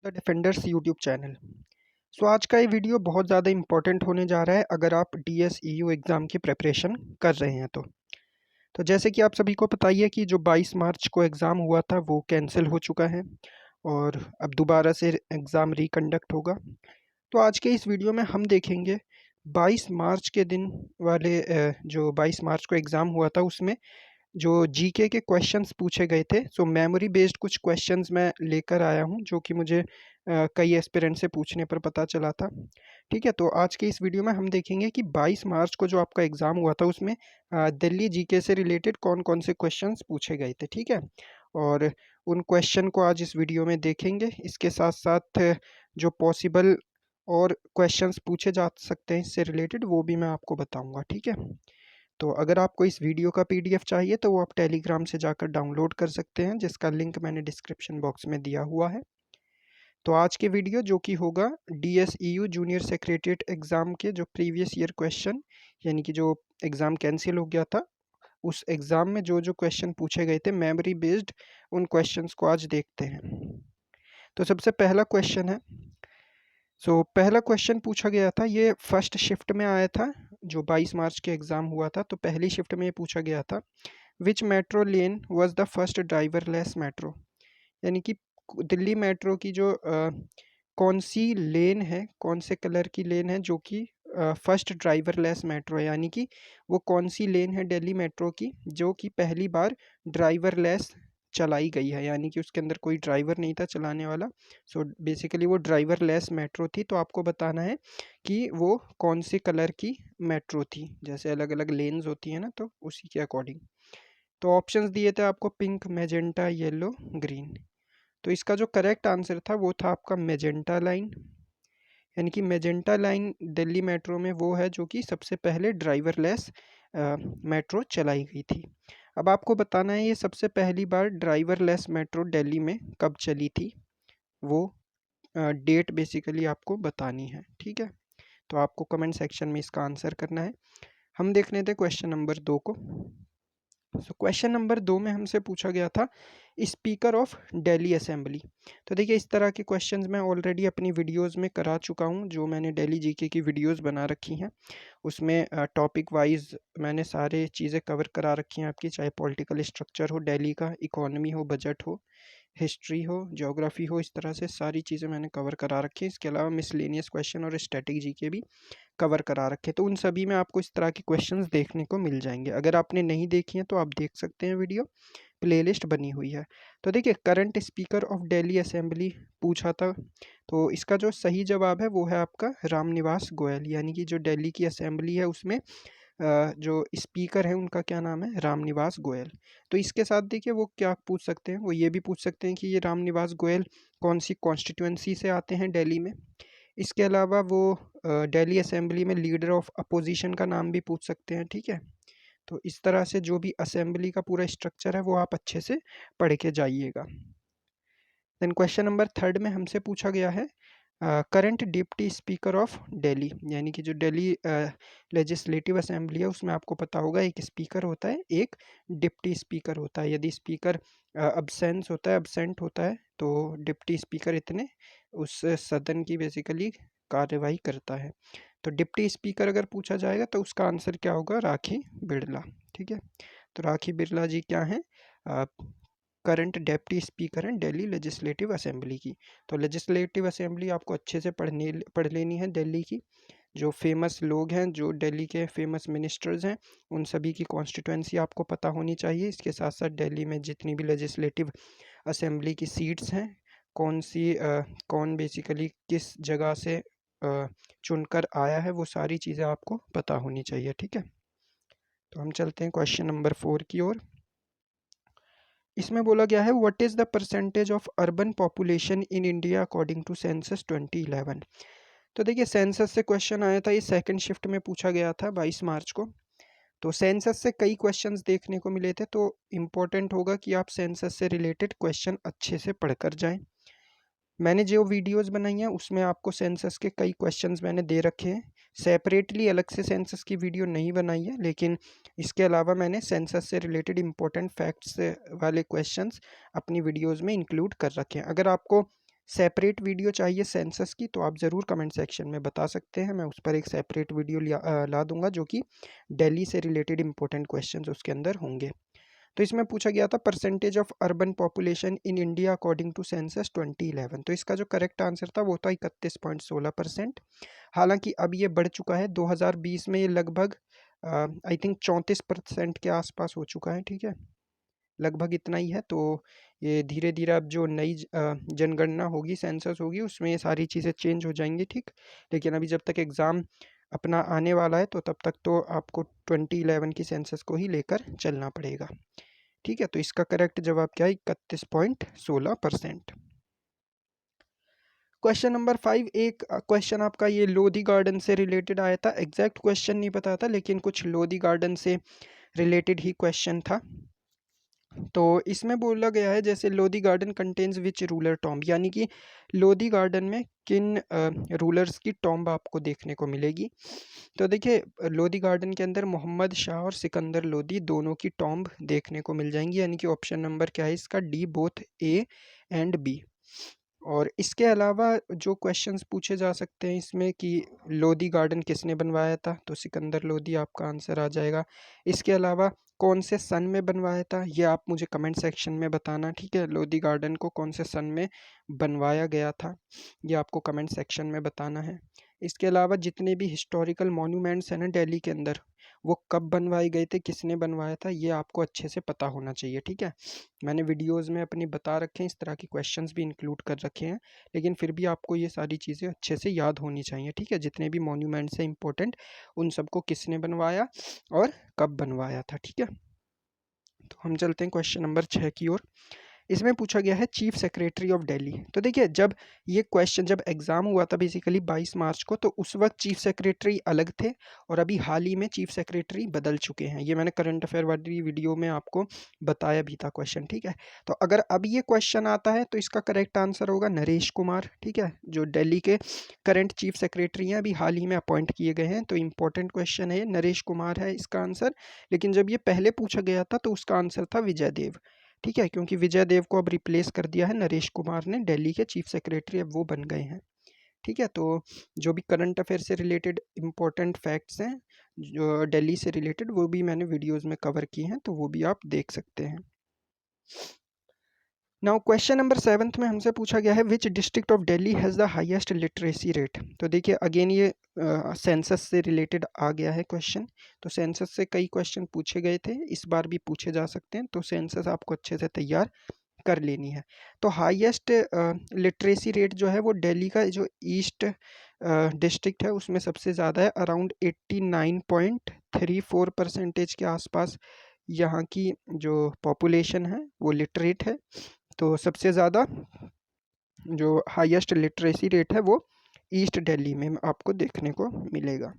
The defenders YouTube channel. So आज का ये वीडियो बहुत ज़्यादा इंपॉर्टेंट होने जा रहा है अगर आप डीएसईयू एग्ज़ाम की प्रिपरेशन कर रहे हैं तो जैसे कि आप सभी को पता ही है कि जो 22 मार्च को एग्ज़ाम हुआ था वो कैंसिल हो चुका है और अब दोबारा से एग्ज़ाम रिकंडक्ट होगा। तो आज के इस वीडियो में हम देखेंगे 22 मार्च के दिन वाले जो 22 मार्च को एग्ज़ाम हुआ था उसमें जो जीके के क्वेश्चंस पूछे गए थे। सो मेमोरी बेस्ड कुछ क्वेश्चंस मैं लेकर आया हूँ जो कि मुझे कई एस्पिरेंट से पूछने पर पता चला था। ठीक है, तो आज के इस वीडियो में हम देखेंगे कि 22 मार्च को जो आपका एग्ज़ाम हुआ था उसमें दिल्ली जीके से रिलेटेड कौन कौन से क्वेश्चंस पूछे गए थे। ठीक है, और उन क्वेश्चन को आज इस वीडियो में देखेंगे। इसके साथ साथ जो पॉसिबल और क्वेश्चंस पूछे जा सकते हैं इससे रिलेटेड वो भी मैं आपको बताऊंगा। ठीक है, तो अगर आपको इस वीडियो का पीडीएफ चाहिए तो वो आप टेलीग्राम से जाकर डाउनलोड कर सकते हैं, जिसका लिंक मैंने डिस्क्रिप्शन बॉक्स में दिया हुआ है। तो आज के वीडियो जो कि होगा डीएसईयू जूनियर सेक्रेटरीट एग्ज़ाम के जो प्रीवियस ईयर क्वेश्चन, यानी कि जो एग्ज़ाम कैंसिल हो गया था उस एग्ज़ाम में जो जो क्वेश्चन पूछे गए थे मेमोरी बेस्ड, उन क्वेश्चंस को आज देखते हैं। तो सबसे पहला क्वेश्चन है, पहला क्वेश्चन पूछा गया था, ये फर्स्ट शिफ्ट में आया था जो 22 मार्च के एग्ज़ाम हुआ था। तो पहली शिफ्ट में ये पूछा गया था, which metro lane was the first driverless metro, यानी कि दिल्ली मेट्रो की जो कौन सी लेन है, कौन से कलर की लेन है जो कि फर्स्ट ड्राइवरलेस मेट्रो है, यानी कि वो कौन सी लेन है दिल्ली मेट्रो की जो कि पहली बार ड्राइवरलेस चलाई गई है, यानी कि उसके अंदर कोई ड्राइवर नहीं था चलाने वाला। सो बेसिकली वो ड्राइवरलेस मेट्रो थी। तो आपको बताना है कि वो कौन से कलर की मेट्रो थी, जैसे अलग अलग लेन्स होती है ना, तो उसी के अकॉर्डिंग। तो ऑप्शंस दिए थे आपको, पिंक, मैजेंटा, येलो, ग्रीन। तो इसका जो करेक्ट आंसर था वो था आपका मैजेंटा लाइन, यानी कि मैजेंटा लाइन दिल्ली मेट्रो में वो है जो कि सबसे पहले ड्राइवरलेस मेट्रो चलाई गई थी। अब आपको बताना है ये सबसे पहली बार ड्राइवरलेस मेट्रो दिल्ली में कब चली थी, वो डेट बेसिकली आपको बतानी है। ठीक है, तो आपको कमेंट सेक्शन में इसका आंसर करना है। हम देख लेते हैं क्वेश्चन नंबर 2 को। क्वेश्चन नंबर 2 में हमसे पूछा गया था, स्पीकर ऑफ दिल्ली असेंबली। तो देखिए, इस तरह के क्वेश्चंस मैं ऑलरेडी अपनी वीडियोस में करा चुका हूं, जो मैंने दिल्ली जीके की वीडियोस बना रखी हैं उसमें टॉपिक वाइज मैंने सारे चीज़ें कवर करा रखी हैं आपकी, चाहे पॉलिटिकल स्ट्रक्चर हो दिल्ली का, इकोनॉमी हो, बजट हो, हिस्ट्री हो, ज्योग्राफी हो, इस तरह से सारी चीज़ें मैंने कवर करा रखी हैं। इसके अलावा मिसलेनियस क्वेश्चन और स्टैटिक जीके भी कवर करा रखे, तो उन सभी में आपको इस तरह के क्वेश्चंस देखने को मिल जाएंगे। अगर आपने नहीं देखी हैं तो आप देख सकते हैं, वीडियो प्लेलिस्ट बनी हुई है। तो देखिए, current speaker of Delhi assembly पूछा था, तो इसका जो सही जवाब है वो है आपका रामनिवास गोयल, यानी कि जो दिल्ली की असेंबली है उसमें जो स्पीकर हैं उनका क्या नाम है, रामनिवास गोयल। तो इसके साथ देखिए वो क्या पूछ सकते हैं, वो ये भी पूछ सकते हैं कि ये रामनिवास गोयल कौन सी कॉन्स्टिट्यूंसी से आते हैं दिल्ली में। इसके अलावा वो दिल्ली असेंबली में लीडर ऑफ अपोजिशन का नाम भी पूछ सकते हैं। ठीक है, तो इस तरह से जो भी असेंबली का पूरा स्ट्रक्चर है वो आप अच्छे से पढ़ के जाइएगा। देन क्वेश्चन नंबर 3 में हमसे पूछा गया है, current deputy speaker of Delhi, यानी कि जो दिल्ली लेजिस्लेटिव असेंबली है उसमें आपको पता होगा एक स्पीकर होता है, एक डिप्टी स्पीकर होता है। यदि स्पीकर एबसेंट होता है तो डिप्टी स्पीकर इतने उस सदन की बेसिकली कार्यवाही करता है। तो डिप्टी स्पीकर अगर पूछा जाएगा तो उसका आंसर क्या होगा, राखी बिरला। ठीक है, तो राखी बिरला जी क्या हैं, करंट डेप्टी स्पीकर हैं दिल्ली लेजिस्लेटिव असेंबली की। तो लेजिस्लेटिव असेंबली आपको अच्छे से पढ़ लेनी है दिल्ली की। जो फेमस लोग हैं, जो दिल्ली के फेमस मिनिस्टर्स हैं, उन सभी की कॉन्स्टिट्यूंसी आपको पता होनी चाहिए। इसके साथ साथ दिल्ली में जितनी भी लेजिस्लेटिव असेंबली की सीट्स हैं, कौन बेसिकली किस जगह से चुनकर आया है, वो सारी चीज़ें आपको पता होनी चाहिए। ठीक है, तो हम चलते हैं क्वेश्चन नंबर 4 की ओर। इसमें बोला गया है, what is the percentage of urban population in India according to census 2011। तो देखिए, सेंसस से क्वेश्चन आया था, ये सेकंड शिफ्ट में पूछा गया था 22 मार्च को। तो सेंसस से कई क्वेश्चंस देखने को मिले थे, तो इम्पोर्टेंट होगा कि आप सेंसस से रिलेटेड क्वेश्चन अच्छे से पढ़कर जाएं। मैंने जो वीडियोस बनाई हैं उसमें आपको सेंसस के कई क्वेश्चंस मैंने दे रखे हैं। सेपरेटली अलग से सेंसस की वीडियो नहीं बनाई है, लेकिन इसके अलावा मैंने सेंसस से रिलेटेड इंपॉर्टेंट फैक्ट्स वाले क्वेश्चंस अपनी वीडियोस में इंक्लूड कर रखे हैं। अगर आपको सेपरेट वीडियो चाहिए सेंसस की तो आप ज़रूर कमेंट सेक्शन में बता सकते हैं, मैं उस पर एक सेपरेट वीडियो ला दूंगा जो कि दिल्ली से रिलेटेड इंपॉर्टेंट क्वेश्चंस उसके अंदर होंगे। तो इसमें पूछा गया था percentage of urban population in India according to census 2011। तो इसका जो करेक्ट आंसर था वो था 31.16%। हालांकि अब ये बढ़ चुका है, 2020 में ये लगभग आई थिंक 34% के आसपास हो चुका है। ठीक है, लगभग इतना ही है। तो ये धीरे धीरे अब जो नई जनगणना होगी, सेंसस होगी, उसमें ये सारी चीज़ें चेंज हो जाएंगी। ठीक, लेकिन अभी जब तक एग्ज़ाम अपना आने वाला है तो तब तक तो आपको 2011 की सेंसस को ही लेकर चलना पड़ेगा। ठीक है, तो इसका करेक्ट जवाब क्या है? 31.16%। क्वेश्चन नंबर 5, एक क्वेश्चन आपका ये लोधी गार्डन से रिलेटेड आया था। एग्जैक्ट क्वेश्चन नहीं पता था, लेकिन कुछ लोधी गार्डन से रिलेटेड ही क्वेश्चन था। तो इसमें बोला गया है जैसे Lodhi garden contains which ruler tomb, यानी कि लोधी गार्डन में किन रूलर्स की टॉम्ब आपको देखने को मिलेगी। तो देखिए, लोधी गार्डन के अंदर मोहम्मद शाह और सिकंदर लोधी दोनों की टॉम्ब देखने को मिल जाएंगी, यानी कि ऑप्शन नंबर क्या है इसका? D, both A and B. और इसके अलावा जो क्वेश्चंस पूछे जा सकते हैं इसमें कि लोधी गार्डन किसने बनवाया था, तो सिकंदर लोधी आपका आंसर आ जाएगा। इसके अलावा कौन से सन में बनवाया था, ये आप मुझे कमेंट सेक्शन में बताना। ठीक है, लोधी गार्डन को कौन से सन में बनवाया गया था, ये आपको कमेंट सेक्शन में बताना है। इसके अलावा जितने भी हिस्टोरिकल मॉन्यूमेंट्स हैं ना दिल्ली के अंदर, वो कब बनवाए गए थे, किसने बनवाया था, ये आपको अच्छे से पता होना चाहिए। ठीक है, मैंने वीडियोस में अपनी बता रखे हैं, इस तरह के क्वेश्चंस भी इंक्लूड कर रखे हैं, लेकिन फिर भी आपको ये सारी चीज़ें अच्छे से याद होनी चाहिए। ठीक है, जितने भी मॉन्यूमेंट्स हैं इंपॉर्टेंट, उन सबको किसने बनवाया और कब बनवाया था। ठीक है, तो हम चलते हैं क्वेश्चन नंबर 6 की ओर। इसमें पूछा गया है चीफ सेक्रेटरी ऑफ दिल्ली। तो देखिए, जब ये क्वेश्चन, जब एग्जाम हुआ था बेसिकली 22 मार्च को, तो उस वक्त चीफ सेक्रेटरी अलग थे और अभी हाल ही में चीफ सेक्रेटरी बदल चुके हैं। ये मैंने करंट अफेयर वाली वीडियो में आपको बताया भी था क्वेश्चन। ठीक है, तो अगर अब ये क्वेश्चन आता है तो इसका करेक्ट आंसर होगा नरेश कुमार। ठीक है, जो दिल्ली के करंट चीफ सेक्रेटरी हैं, अभी हाल ही में अपॉइंट किए गए हैं। तो इंपॉर्टेंट क्वेश्चन है, नरेश कुमार है इसका आंसर। लेकिन जब ये पहले पूछा गया था तो उसका आंसर था विजय देव। ठीक है, क्योंकि विजय देव को अब रिप्लेस कर दिया है नरेश कुमार ने, दिल्ली के चीफ सेक्रेटरी अब वो बन गए हैं। ठीक है, तो जो भी करंट अफेयर से रिलेटेड इंपॉर्टेंट फैक्ट्स हैं जो दिल्ली से रिलेटेड, वो भी मैंने वीडियोस में कवर की हैं, तो वो भी आप देख सकते हैं। नाउ क्वेश्चन नंबर 7 में हमसे पूछा गया है which district of Delhi has the highest literacy rate. तो देखिए, अगेन ये सेंसस से रिलेटेड आ गया है क्वेश्चन। तो सेंसस से कई क्वेश्चन पूछे गए थे, इस बार भी पूछे जा सकते हैं, तो सेंसस आपको अच्छे से तैयार कर लेनी है। तो हाईएस्ट लिटरेसी रेट जो है वो दिल्ली का जो ईस्ट डिस्ट्रिक्ट है उसमें सबसे ज़्यादा है, अराउंड 89.34% के आसपास यहाँ की जो पॉपुलेशन है वो लिटरेट है। तो सबसे ज़्यादा जो हाईएस्ट लिटरेसी रेट है वो ईस्ट दिल्ली में आपको देखने को मिलेगा।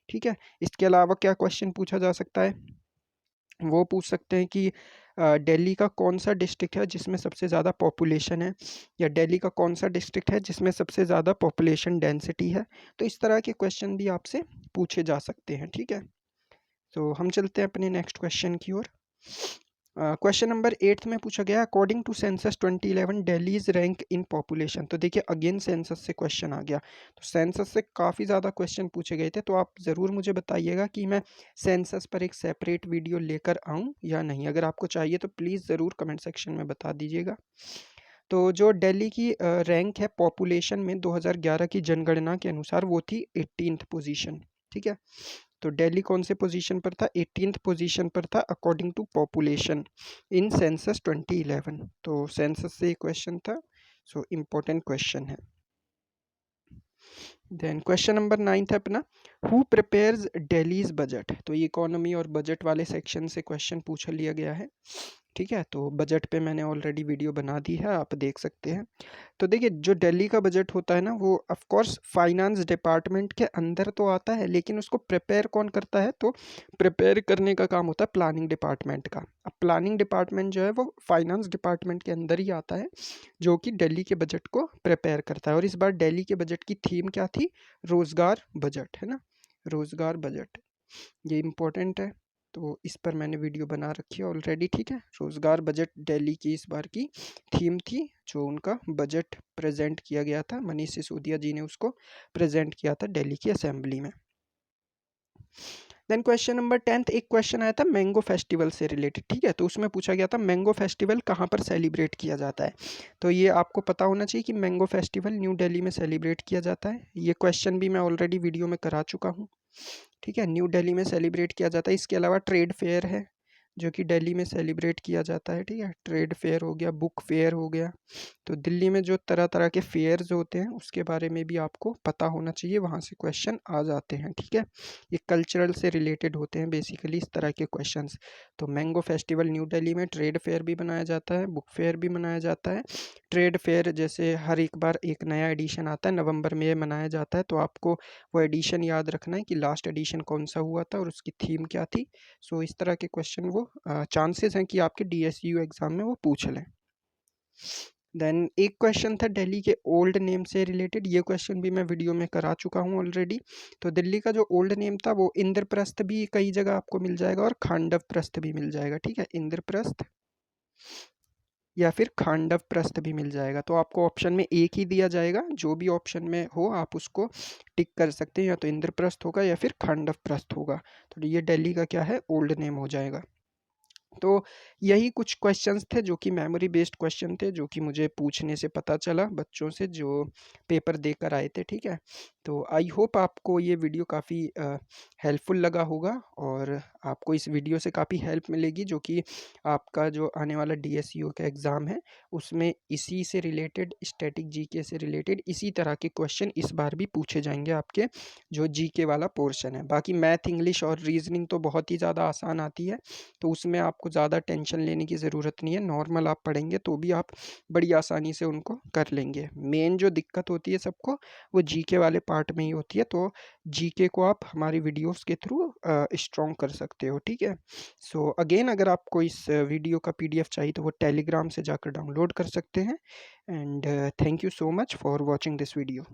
ठीक है, इसके अलावा क्या क्वेश्चन पूछा जा सकता है? वो पूछ सकते हैं कि दिल्ली का कौन सा डिस्ट्रिक्ट है जिसमें सबसे ज़्यादा पॉपुलेशन है, या दिल्ली का कौन सा डिस्ट्रिक्ट है जिसमें सबसे ज़्यादा पॉपुलेशन डेंसिटी है। तो इस तरह के क्वेश्चन भी आपसे पूछे जा सकते हैं। ठीक है, तो हम चलते हैं अपने नेक्स्ट क्वेश्चन की ओर। क्वेश्चन नंबर 8 में पूछा गया according to census 2011 Delhi is rank in population. तो देखिए, अगेन सेंसस से क्वेश्चन आ गया। तो सेंसस से काफ़ी ज़्यादा क्वेश्चन पूछे गए थे, तो आप ज़रूर मुझे बताइएगा कि मैं सेंसस पर एक सेपरेट वीडियो लेकर आऊँ या नहीं। अगर आपको चाहिए तो प्लीज़ ज़रूर कमेंट सेक्शन में बता दीजिएगा। तो जो दिल्ली की रैंक है पॉपुलेशन में 2011 की जनगणना के अनुसार, वो थी 18th पोजीशन। ठीक है, तो दिल्ली कौन से पोजीशन पर था? 18th पोजीशन पर था according to population in census 2011। तो सेंसस से क्वेश्चन था, सो इम्पोर्टेंट क्वेश्चन है। देन क्वेश्चन नंबर 9 है अपना, हु प्रिपेयर्स दिल्लीज बजट। तो ये इकोनॉमी और बजट वाले सेक्शन से क्वेश्चन पूछ लिया गया है। ठीक है, तो बजट पे मैंने ऑलरेडी वीडियो बना दी है, आप देख सकते हैं। तो देखिए, जो दिल्ली का बजट होता है ना, वो ऑफ कोर्स फाइनेंस डिपार्टमेंट के अंदर तो आता है, लेकिन उसको प्रिपेयर कौन करता है? तो प्रिपेयर करने का काम होता है प्लानिंग डिपार्टमेंट का। अब प्लानिंग डिपार्टमेंट जो है वो फाइनेंस डिपार्टमेंट के अंदर ही आता है, जो कि दिल्ली के बजट को प्रिपेयर करता है। और इस बार दिल्ली के बजट की थीम क्या थी? रोजगार बजट, है ना, रोजगार बजट, ये इम्पोर्टेंट है। तो इस पर मैंने वीडियो बना रखी है ऑलरेडी, ठीक है। रोज़गार बजट दिल्ली की इस बार की थीम थी, जो उनका बजट प्रेजेंट किया गया था, मनीष सिसोदिया जी ने उसको प्रेजेंट किया था दिल्ली की असेंबली में। देन क्वेश्चन नंबर 10th, एक क्वेश्चन आया था मैंगो फेस्टिवल से रिलेटेड, ठीक है। तो उसमें पूछा गया था मैंगो फेस्टिवल कहाँ पर सेलिब्रेट किया जाता है। तो ये आपको पता होना चाहिए कि मैंगो फेस्टिवल न्यू दिल्ली में सेलिब्रेट किया जाता है। ये क्वेश्चन भी मैं ऑलरेडी वीडियो में करा चुका हूँ, ठीक है। न्यू दिल्ली में सेलिब्रेट किया जाता है। इसके अलावा ट्रेड फेयर है जो कि दिल्ली में सेलिब्रेट किया जाता है, ठीक है। ट्रेड फेयर हो गया, बुक फेयर हो गया। तो दिल्ली में जो तरह तरह के फेयर्स होते हैं उसके बारे में भी आपको पता होना चाहिए, वहाँ से क्वेश्चन आ जाते हैं, ठीक है। ये कल्चरल से रिलेटेड होते हैं बेसिकली इस तरह के क्वेश्चंस। तो मैंगो फेस्टिवल न्यू दिल्ली में ट्रेड फेयर भी मनाया जाता है, बुक फेयर भी मनाया जाता है। ट्रेड फेयर जैसे हर एक बार एक नया एडिशन आता है, नवंबर में ये मनाया जाता है, तो आपको वो एडिशन याद रखना है कि लास्ट एडिशन कौन सा हुआ था और उसकी थीम क्या थी। सो इस तरह के क्वेश्चन वो चांसेस हैं कि आपके डीएसयू एग्जाम में वो पूछ लें। देन एक क्वेश्चन था दिल्ली के ओल्ड नेम से रिलेटेड, ये क्वेश्चन भी मैं वीडियो में करा चुका हूँ ऑलरेडी। तो दिल्ली का जो ओल्ड नेम था वो इंद्रप्रस्थ भी कई जगह आपको मिल जाएगा और खांडव प्रस्थ भी मिल जाएगा, ठीक है। इंद्रप्रस्थ या फिर खांडव प्रस्थ भी मिल जाएगा। तो आपको ऑप्शन में एक ही दिया जाएगा, जो भी ऑप्शन में हो आप उसको टिक कर सकते हैं, या तो इंद्रप्रस्थ होगा या फिर खांडव प्रस्थ होगा। तो ये दिल्ली का क्या है, ओल्ड नेम हो जाएगा। तो यही कुछ क्वेश्चंस थे जो कि मेमोरी बेस्ड क्वेश्चन थे, जो कि मुझे पूछने से पता चला बच्चों से जो पेपर देकर आए थे, ठीक है। तो आई होप आपको ये वीडियो काफ़ी हेल्पफुल लगा होगा और आपको इस वीडियो से काफ़ी हेल्प मिलेगी, जो कि आपका जो आने वाला डीएसयू का एग्ज़ाम है उसमें इसी से रिलेटेड, स्टैटिक जीके से रिलेटेड इसी तरह के क्वेश्चन इस बार भी पूछे जाएंगे आपके जो जीके वाला पोर्शन है। बाकी मैथ, इंग्लिश और रीजनिंग तो बहुत ही ज़्यादा आसान आती है, तो उसमें आपको ज़्यादा टेंशन लेने की ज़रूरत नहीं है। नॉर्मल आप पढ़ेंगे तो भी आप बड़ी आसानी से उनको कर लेंगे। मेन जो दिक्कत होती है सबको वो जीके वाले पार्ट में ही होती है, तो जीके को आप हमारी वीडियोस के थ्रू स्ट्रॉन्ग कर सकते हो, ठीक है। सो अगेन अगर आपको इस वीडियो का पीडीएफ चाहिए तो वो टेलीग्राम से जाकर डाउनलोड कर सकते हैं। And thank you so much for watching this video.